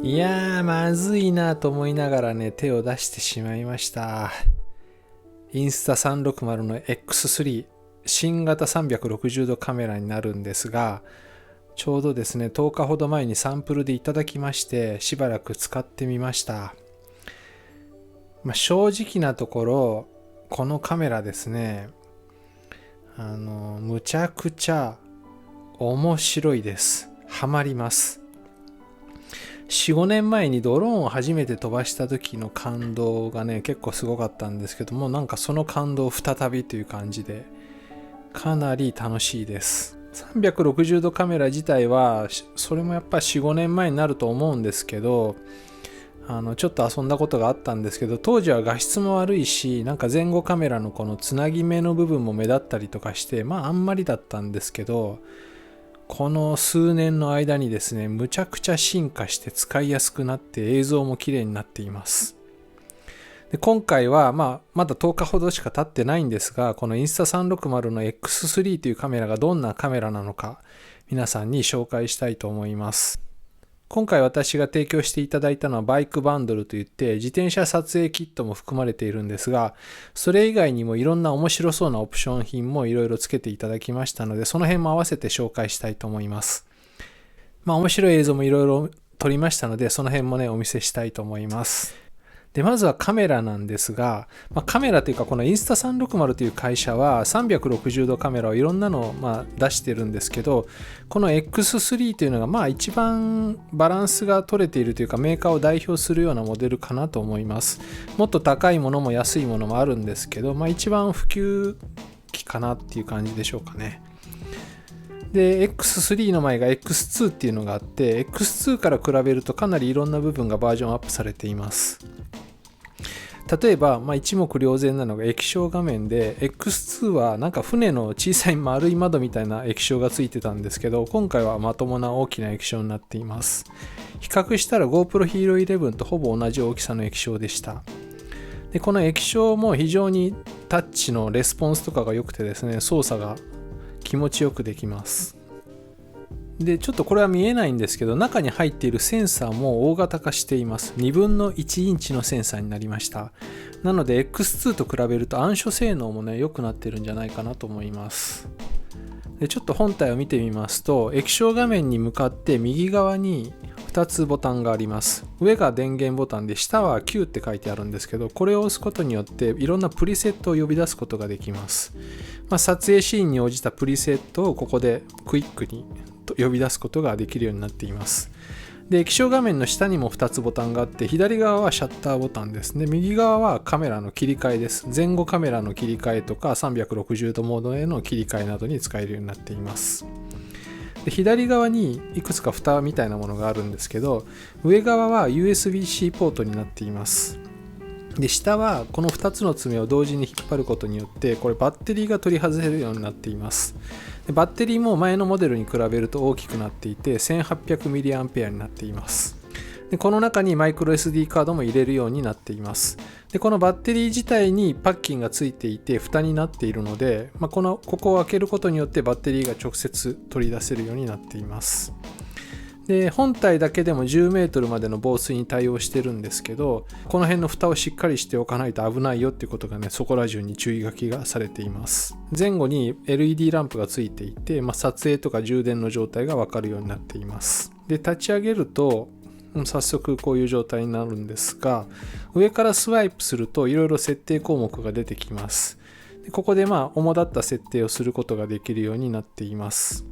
いやー、まずいなと思いながらね、手を出してしまいました。インスタ360の X3、新型360度カメラになるんですが、ちょうどですね、10日ほど前にサンプルでいただきまして、しばらく使ってみました。正直なところ、このカメラですね、むちゃくちゃ面白いです。ハマります。4、5年前にドローンを初めて飛ばした時の感動がね、結構すごかったんですけども、なんかその感動再びという感じで、かなり楽しいです。360度カメラ自体は、それもやっぱ4、5年前になると思うんですけど、ちょっと遊んだことがあったんですけど、当時は画質も悪いし、なんか前後カメラのこのつなぎ目の部分も目立ったりとかして、あんまりだったんですけど、この数年の間にですね、むちゃくちゃ進化して使いやすくなって映像も綺麗になっています。で今回は、まだ10日ほどしか経ってないんですが、このインスタ360の X3 というカメラがどんなカメラなのか、皆さんに紹介したいと思います。今回私が提供していただいたのはバイクバンドルといって自転車撮影キットも含まれているんですが、それ以外にもいろんな面白そうなオプション品もいろいろつけていただきましたので、その辺も合わせて紹介したいと思います。面白い映像もいろいろ撮りましたので、その辺もねお見せしたいと思います。でまずはカメラなんですが、カメラというかこのインスタ360という会社は360度カメラをいろんなのを出してるんですけど、この X3 というのが一番バランスが取れているというかメーカーを代表するようなモデルかなと思います。もっと高いものも安いものもあるんですけど、一番普及機かなっていう感じでしょうかね。で X3 の前が X2 っていうのがあって、 X2 から比べるとかなりいろんな部分がバージョンアップされています。例えば、一目瞭然なのが液晶画面で、 X2 はなんか船の小さい丸い窓みたいな液晶がついてたんですけど、今回はまともな大きな液晶になっています。比較したら GoPro Hero 11とほぼ同じ大きさの液晶でした。でこの液晶も非常にタッチのレスポンスとかが良くてですね、操作が気持ちよくできます。でちょっとこれは見えないんですけど、中に入っているセンサーも大型化しています。2分の1インチのセンサーになりました。なので X2 と比べると暗所性能もね良くなってるんじゃないかなと思います。でちょっと本体を見てみますと、液晶画面に向かって右側に2つボタンがあります。上が電源ボタンで、下は Q って書いてあるんですけど、これを押すことによっていろんなプリセットを呼び出すことができます。撮影シーンに応じたプリセットをここでクイックに呼び出すことができるようになっています。で液晶画面の下にも2つボタンがあって、左側はシャッターボタンですね。右側はカメラの切り替えです。前後カメラの切り替えとか360度モードへの切り替えなどに使えるようになっています。で左側にいくつか蓋みたいなものがあるんですけど、上側は USB-C ポートになっています。で下はこの2つの爪を同時に引っ張ることによって、これバッテリーが取り外せるようになっています。でバッテリーも前のモデルに比べると大きくなっていて 1800mAh になっています。でこの中にマイクロ SD カードも入れるようになっています。でこのバッテリー自体にパッキンがついていて蓋になっているので、ここを開けることによってバッテリーが直接取り出せるようになっています。で本体だけでも10メートルまでの防水に対応してるんですけど、この辺の蓋をしっかりしておかないと危ないよっていうことがね、そこら中に注意書きがされています。前後に LED ランプがついていて、撮影とか充電の状態がわかるようになっています。で立ち上げると早速こういう状態になるんですが、上からスワイプするといろいろ設定項目が出てきます。でここで主だった設定をすることができるようになっています。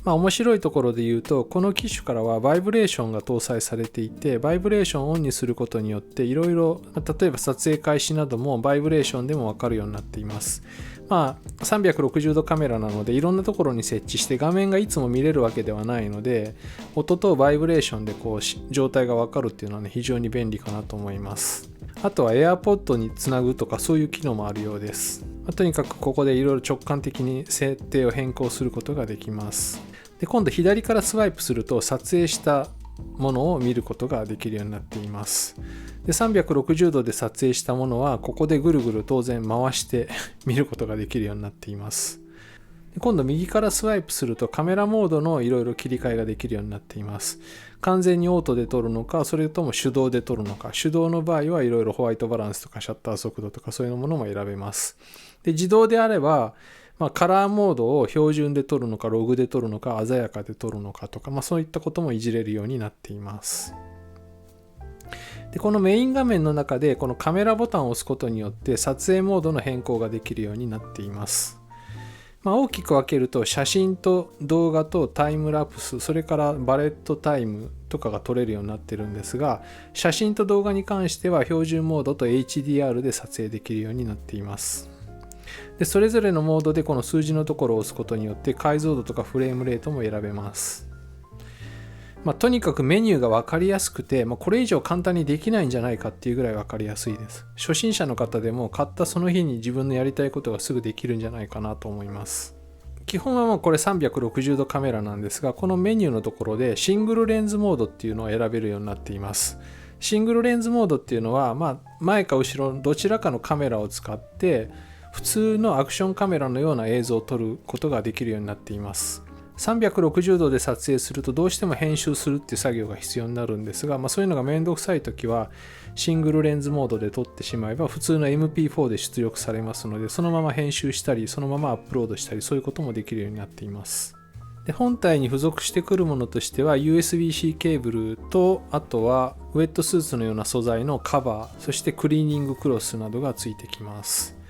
面白いところで言うと、この機種からはバイブレーションが搭載されていて、バイブレーションをオンにすることによっていろいろ、例えば撮影開始などもバイブレーションでもわかるようになっています。360度カメラなのでいろんなところに設置して画面がいつも見れるわけではないので、音とバイブレーションで状態がわかるっていうのはね、非常に便利かなと思います。あとは AirPod につなぐとかそういう機能もあるようです。とにかくここでいろいろ直感的に設定を変更することができます。で今度左からスワイプすると撮影したものを見ることができるようになっています。で360度で撮影したものはここでぐるぐる当然回して見ることができるようになっています。今度右からスワイプするとカメラモードのいろいろ切り替えができるようになっています。完全にオートで撮るのか、それとも手動で撮るのか。手動の場合はいろいろホワイトバランスとかシャッター速度とかそういうものも選べます。で、自動であれば、カラーモードを標準で撮るのか、ログで撮るのか、鮮やかで撮るのかとか、そういったこともいじれるようになっています。で、このメイン画面の中でこのカメラボタンを押すことによって撮影モードの変更ができるようになっています。大きく分けると写真と動画とタイムラプス、それからバレットタイムとかが撮れるようになってるんですが、写真と動画に関しては標準モードと HDR で撮影できるようになっています。で、それぞれのモードでこの数字のところを押すことによって解像度とかフレームレートも選べます。とにかくメニューが分かりやすくて、これ以上簡単にできないんじゃないかっていうぐらい分かりやすいです。初心者の方でも買ったその日に自分のやりたいことがすぐできるんじゃないかなと思います。基本はこれ360度カメラなんですが、このメニューのところでシングルレンズモードっていうのを選べるようになっています。シングルレンズモードっていうのは、前か後ろどちらかのカメラを使って普通のアクションカメラのような映像を撮ることができるようになっています。360度で撮影するとどうしても編集するっていう作業が必要になるんですが、そういうのがめんどくさい時はシングルレンズモードで撮ってしまえば普通の MP4 で出力されますので、そのまま編集したりそのままアップロードしたり、そういうこともできるようになっています。で、本体に付属してくるものとしては USB-C ケーブルと、あとはウェットスーツのような素材のカバー、そしてクリーニングクロスなどがついてきます。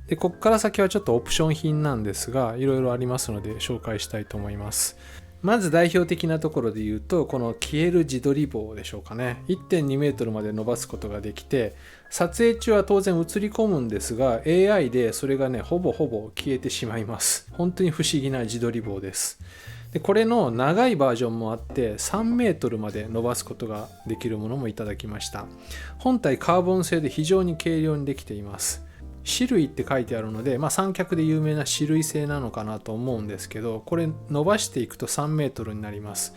で、ここから先はちょっとオプション品なんですが、いろいろありますので紹介したいと思います。まず代表的なところで言うと、この消える自撮り棒でしょうかね。1.2 メートルまで伸ばすことができて、撮影中は当然映り込むんですが、AI でそれがね、ほぼほぼ消えてしまいます。本当に不思議な自撮り棒です。で、これの長いバージョンもあって3メートルまで伸ばすことができるものもいただきました。本体カーボン製で非常に軽量にできています。歯類って書いてあるので、三脚で有名な歯類製なのかなと思うんですけど、これ伸ばしていくと3メートルになります。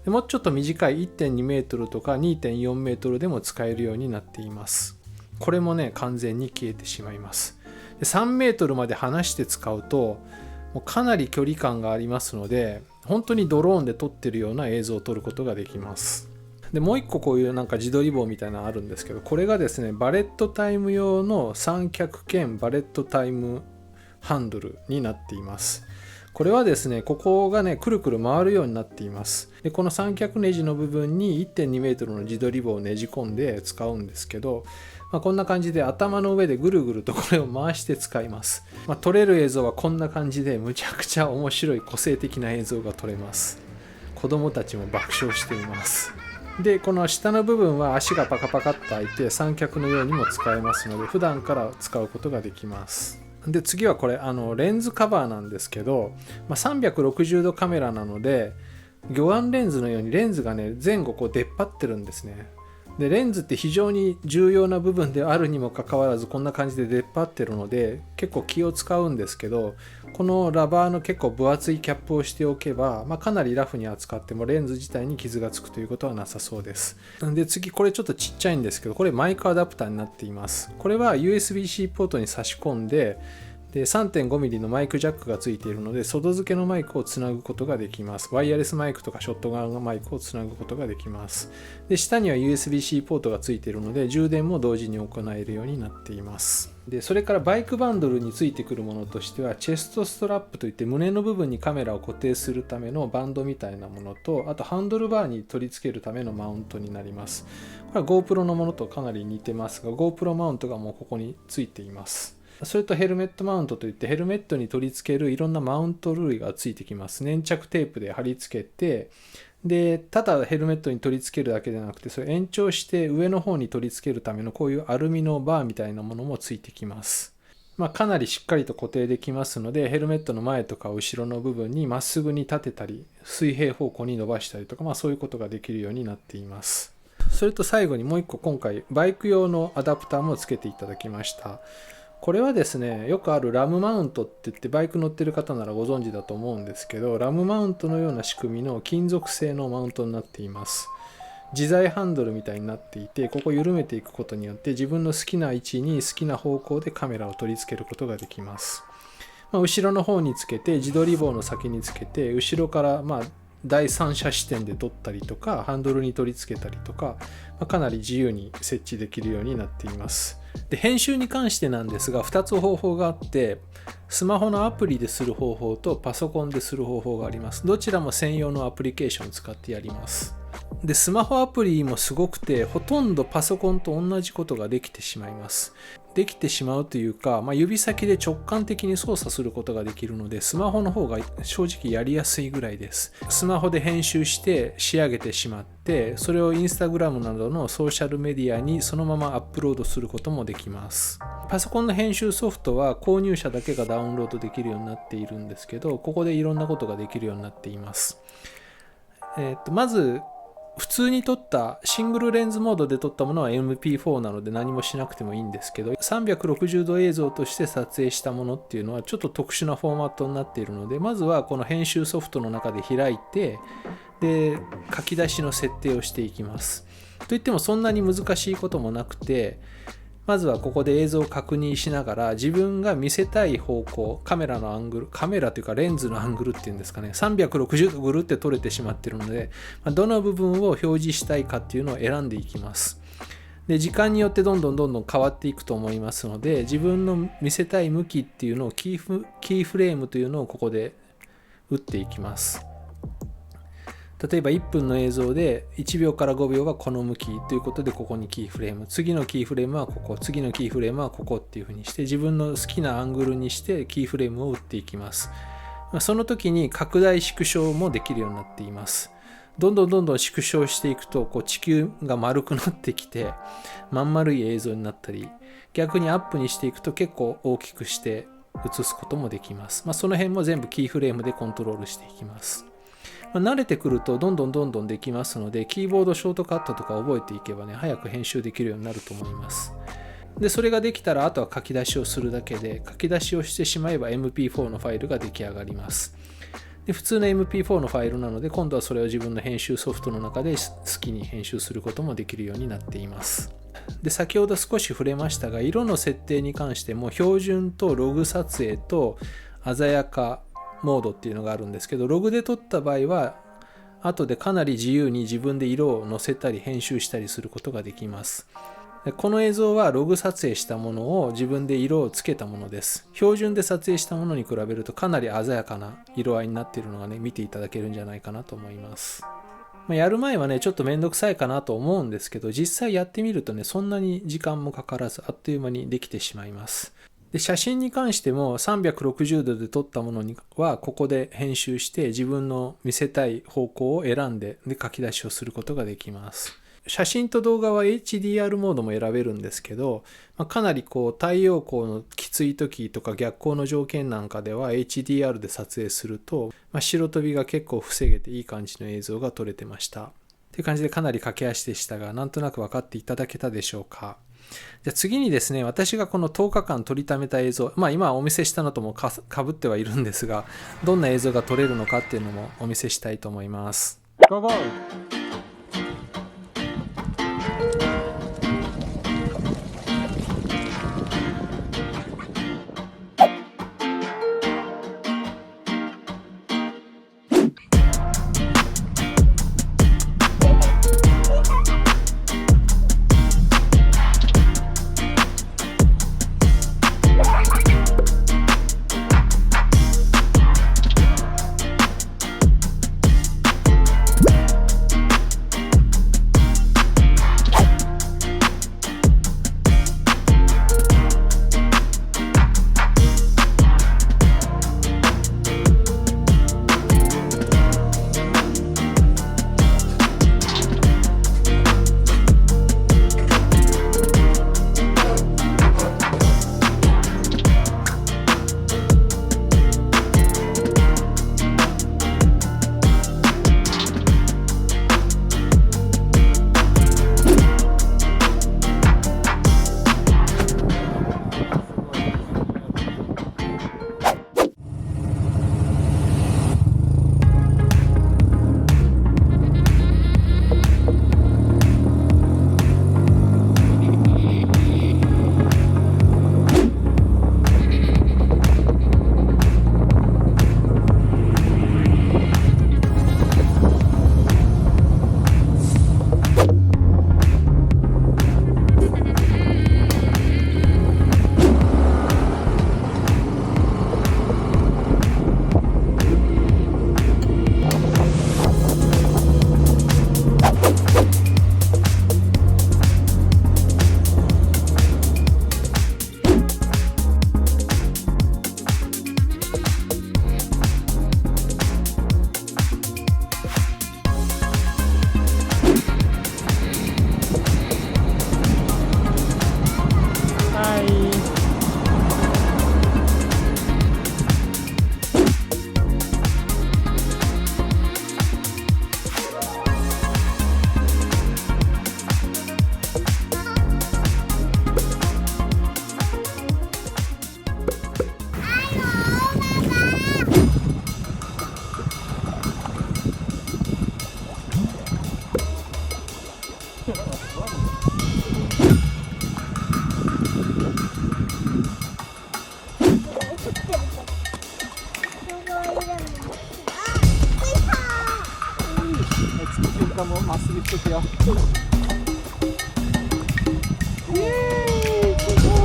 でもうちょっと短い 1.2 メートルとか 2.4 メートルでも使えるようになっています。これもね、完全に消えてしまいます。で、3メートルまで離して使うともうかなり距離感がありますので、本当にドローンで撮ってるような映像を撮ることができます。で、もう一個こういう自撮り棒みたいなのあるんですけど、これがですね、バレットタイム用の三脚兼バレットタイムハンドルになっています。これはですね、ここがね、くるくる回るようになっています。で、この三脚ネジの部分に 1.2 メートルの自撮り棒をねじ込んで使うんですけど、こんな感じで頭の上でぐるぐるとこれを回して使います。撮れる映像はこんな感じで、むちゃくちゃ面白い個性的な映像が撮れます。子供たちも爆笑しています。で、この下の部分は足がパカパカっと開いて三脚のようにも使えますので、普段から使うことができます。で、次はこれレンズカバーなんですけど、360度カメラなので魚眼レンズのようにレンズがね、前後こう出っ張ってるんですね。で、レンズって非常に重要な部分であるにもかかわらずこんな感じで出っ張ってるので結構気を使うんですけど、このラバーの結構分厚いキャップをしておけば、かなりラフに扱ってもレンズ自体に傷がつくということはなさそうです。で、次これちょっとちっちゃいんですけど、これマイクアダプターになっています。これは USB-C ポートに差し込んで、3.5mm のマイクジャックがついているので外付けのマイクをつなぐことができます。ワイヤレスマイクとかショットガンマイクをつなぐことができます。で、下には USB-C ポートがついているので充電も同時に行えるようになっています。で、それからバイクバンドルについてくるものとしてはチェストストラップといって胸の部分にカメラを固定するためのバンドみたいなものと、あとハンドルバーに取り付けるためのマウントになります。これは GoPro のものとかなり似てますが、 GoPro マウントがもうここについています。それとヘルメットマウントといってヘルメットに取り付けるいろんなマウント類がついてきます。粘着テープで貼り付けて、で、ただヘルメットに取り付けるだけでなくて、それ延長して上の方に取り付けるためのこういうアルミのバーみたいなものもついてきます。かなりしっかりと固定できますので、ヘルメットの前とか後ろの部分にまっすぐに立てたり水平方向に伸ばしたりとか、そういうことができるようになっています。それと最後にもう一個、今回バイク用のアダプターもつけていただきました。これはですね、よくあるラムマウントって言ってバイク乗ってる方ならご存知だと思うんですけど、ラムマウントのような仕組みの金属製のマウントになっています。自在ハンドルみたいになっていて、ここ緩めていくことによって自分の好きな位置に好きな方向でカメラを取り付けることができます。後ろの方につけて自撮り棒の先につけて後ろから第三者視点で撮ったりとかハンドルに取り付けたりとか、かなり自由に設置できるようになっています。で、編集に関してなんですが2つ方法があって、スマホのアプリでする方法とパソコンでする方法があります。どちらも専用のアプリケーションを使ってやります。で、スマホアプリもすごくて、ほとんどパソコンと同じことができてしまいます。できてしまうというか、指先で直感的に操作することができるので、スマホの方が正直やりやすいぐらいです。スマホで編集して仕上げてしまって、それをインスタグラムなどのソーシャルメディアにそのままアップロードすることもできます。パソコンの編集ソフトは購入者だけがダウンロードできるようになっているんですけど、ここでいろんなことができるようになっています。まず普通に撮ったシングルレンズモードで撮ったものは MP4 なので何もしなくてもいいんですけど、360度映像として撮影したものっていうのはちょっと特殊なフォーマットになっているので、まずはこの編集ソフトの中で開いて、で書き出しの設定をしていきます。といってもそんなに難しいこともなくて、まずはここで映像を確認しながら自分が見せたい方向、カメラのアングル、カメラというかレンズのアングルっていうんですかね、360度ぐるって撮れてしまっているので、どの部分を表示したいかっていうのを選んでいきます。で、時間によってどんどん変わっていくと思いますので、自分の見せたい向きっていうのをキーフレームというのをここで打っていきます。例えば1分の映像で1秒から5秒はこの向きということで、ここにキーフレーム、次のキーフレームはここ、次のキーフレームはここっていう風にして、自分の好きなアングルにしてキーフレームを打っていきます。その時に拡大縮小もできるようになっています。どんどん縮小していくと、地球が丸くなってきてまん丸い映像になったり、逆にアップにしていくと結構大きくして映すこともできます。その辺も全部キーフレームでコントロールしていきます。慣れてくるとどんどんできますので、キーボードショートカットとか覚えていけばね、早く編集できるようになると思います。で、それができたらあとは書き出しをするだけで、書き出しをしてしまえば MP4 のファイルが出来上がります。で、普通の MP4 のファイルなので、今度はそれを自分の編集ソフトの中で好きに編集することもできるようになっています。で、先ほど少し触れましたが、色の設定に関しても標準とログ撮影と鮮やかモードっていうのがあるんですけど、ログで撮った場合は後でかなり自由に自分で色を乗せたり編集したりすることができます。で、この映像はログ撮影したものを自分で色をつけたものです。標準で撮影したものに比べるとかなり鮮やかな色合いになっているのがね、見ていただけるんじゃないかなと思います。やる前はね、ちょっとめんどくさいかなと思うんですけど、実際やってみるとね、そんなに時間もかからずあっという間にできてしまいます。で、写真に関しても360度で撮ったものにはここで編集して自分の見せたい方向を選んで書き出しをすることができます。写真と動画は HDR モードも選べるんですけど、かなり太陽光のきつい時とか逆光の条件なんかでは HDR で撮影すると、白飛びが結構防げていい感じの映像が撮れてました。という感じでかなり駆け足でしたが、なんとなく分かっていただけたでしょうか。じゃあ次にですね、私がこの10日間撮りためた映像、今お見せしたのともかぶってはいるんですが、どんな映像が撮れるのかっていうのもお見せしたいと思います。Go, go. 瞬間もまっすぐしてくよ。イエーイ、すごい。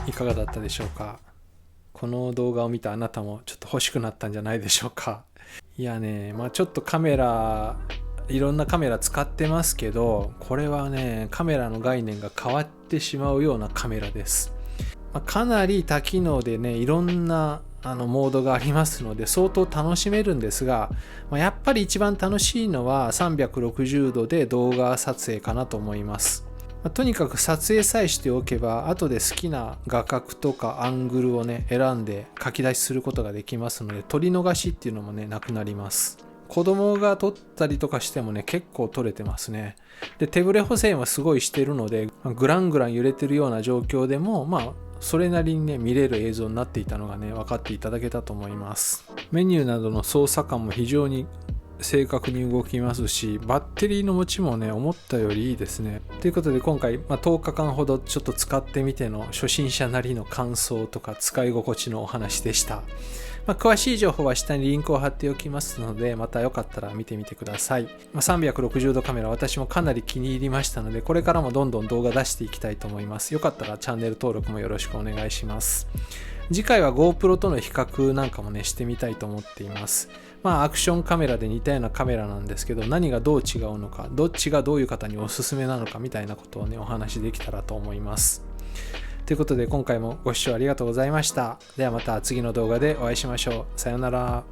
いかがだったでしょうか。この動画を見たあなたもちょっと欲しくなったんじゃないでしょうか。いやね、ちょっといろんなカメラ使ってますけど、これはね、カメラの概念が変わってしまうようなカメラです。かなり多機能でね、いろんなモードがありますので相当楽しめるんですが、やっぱり一番楽しいのは360度で動画撮影かなと思います。とにかく撮影さえしておけば、後で好きな画角とかアングルをね選んで書き出しすることができますので、撮り逃しっていうのもねなくなります。子供が撮ったりとかしてもね結構撮れてますね。で、手ブレ補正もすごいしてるので、グラングラン揺れてるような状況でもそれなりにね見れる映像になっていたのがね分かっていただけたと思います。メニューなどの操作感も非常に正確に動きますし、バッテリーの持ちもね思ったよりいいですね。ということで今回、10日間ほどちょっと使ってみての初心者なりの感想とか使い心地のお話でした。詳しい情報は下にリンクを貼っておきますので、またよかったら見てみてください。360度カメラ、私もかなり気に入りましたので、これからもどんどん動画出していきたいと思います。よかったらチャンネル登録もよろしくお願いします。次回は GoPro との比較なんかもねしてみたいと思っています。アクションカメラで似たようなカメラなんですけど、何がどう違うのか、どっちがどういう方におすすめなのかみたいなことをねお話できたらと思います。ということで今回もご視聴ありがとうございました。ではまた次の動画でお会いしましょう。さようなら。